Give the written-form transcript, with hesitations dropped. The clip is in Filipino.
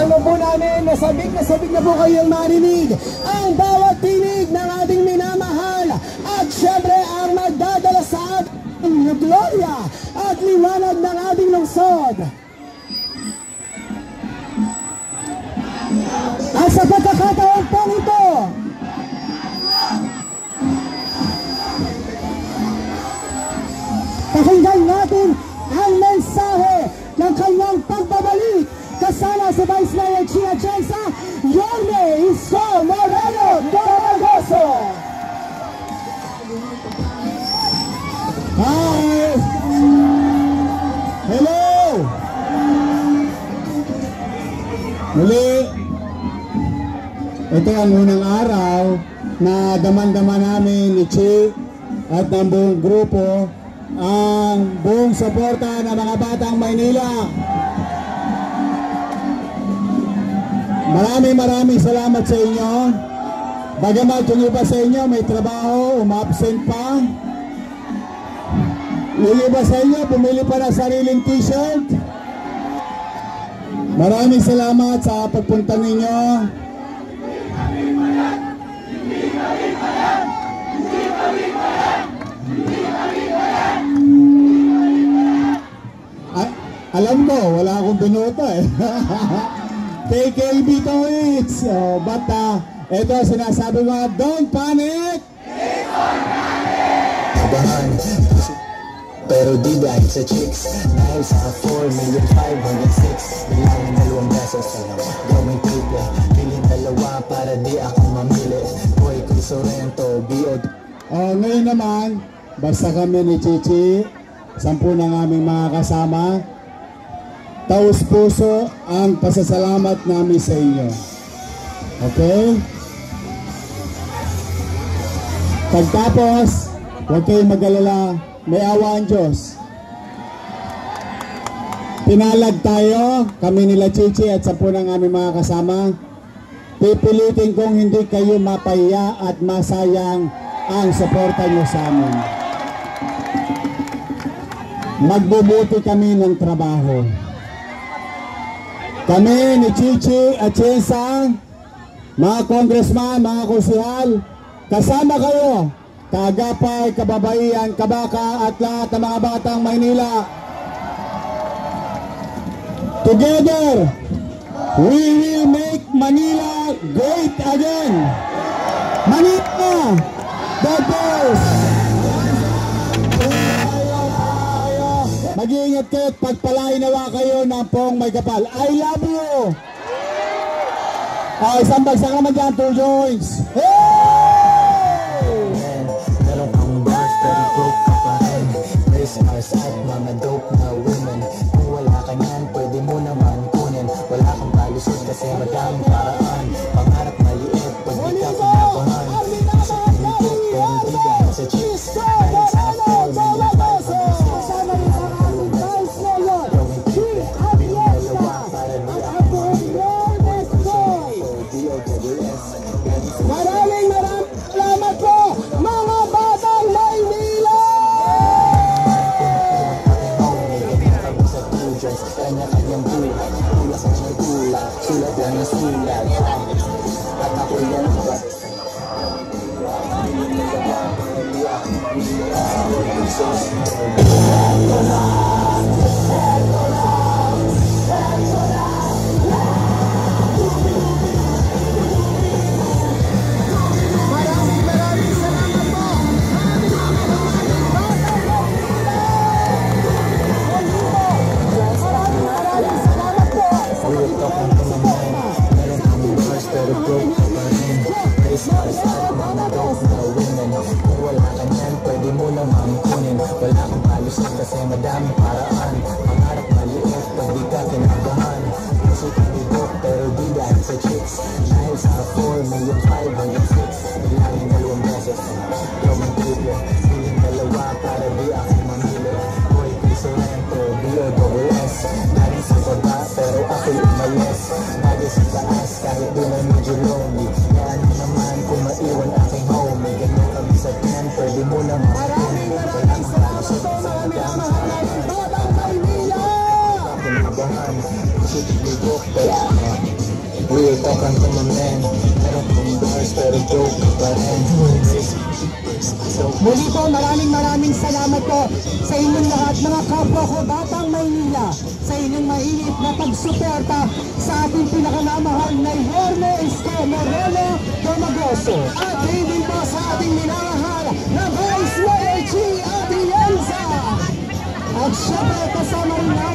alam po namin na sabik na po kayong marinig ang bawat tinig ng ating minamahal at syempre ang magdadala sa ating gloria at liwanag ng ating lungsod. At sa pagkakataon po ito, pakinggan natin ang mensahe ng kanyang pagbabalik kasama si Vice Mayor Chia Chensa, Yorme Isko Moreno Doragoso. Hi! Hello! Muli, ito ang unang araw na daman-daman namin ni Chi at ng buong grupo ang buong suporta ng mga Batang Maynila. Maraming salamat sa inyo. Bagamat yung iba sa inyo may trabaho, umabsent pa. Yung iba sa inyo bumili pa ng sariling t-shirt. Maraming salamat sa pagpunta ninyo. Alam ko, wala akong binota eh. KKB to it. So, but ito sinasabi mo, don't panic! Abahan, pero di dahil sa chicks. Dahil sa 4,506,000 bilangin 2 beses. Gawing triple, bilhin 2 para di ako mamili. Boy, Crisorento, B.O. Ngayon naman, basta kami ni Chichi, 10 ng aming mga kasama, taos puso ang pasasalamat namin sa inyo. Okay? Pagtapos, huwag kayong mag-alala, may awa ang Diyos. Pinalag tayo, kami nila Chichi at 10 ng aming mga kasama. Pipilitin kong hindi kayo mapahiya at masayang ang suporta nyo sa amin. Magbubuti kami ng trabaho. Kami ni Chichi at Chensa, mga congressman, mga konsehal, kasama kayo, kaagapay, kababaihan, kabaka at lahat ng mga Batang Maynila. Together, we will make Manila great again. Manila, the best! Mag-iingat kayo at pagpalain nawa kayo ng pong may kapal. I love you! Isang bagsak naman dyan, 2 joints. Hey! Meron kang bars, pero broke ka pa rin. Race cars at mga dope na women. Kung wala ka niyan, pwede mo naman kunin. Wala kang palusot kasi madaming paraan. Pangarap maliit, pag di ka pinabahan. Kasi pinipot, pero di dahil sa chicks. Dahil sa 4,506,000. Maraming salamat po, mga Batang Maynila! Kanya-kanyang buhay, tulak sa may tulak, sulat lang ng sulat. At ako yan ba? Wala kang palusot kasi madami paraan. Pangarap maliit, pag di ka kinabahan. Puso kanibok pero di dahil sa chicks. Dahil sa 4,506,000 bilangin 2 beses. Gawing triple, bilhin 2 para di ako mamili. Boy, Crisorento, B.O.S. Dahil sa baba pero ako'y umalis. Bagay sa taas kahit di na medyo lonely. Kaya ano naman kung maiwan aking homie. Ganyan kami sa 10, pwede mo naman. Batang Maynila! Kinabahan, puso tibigok, pero Real talk ang kumamen. Meron kong bars pero joke pa rin. Muli po, maraming salamat po sa inyong lahat, mga kapwa ko Batang Maynila, sa inyong mainit na pagsuporta sa ating pinakamamahal na Yorme Isko Moreno Domagoso. At din po sa ating minamahal na Vice Mayor G. Atienza. At syempre kasama rin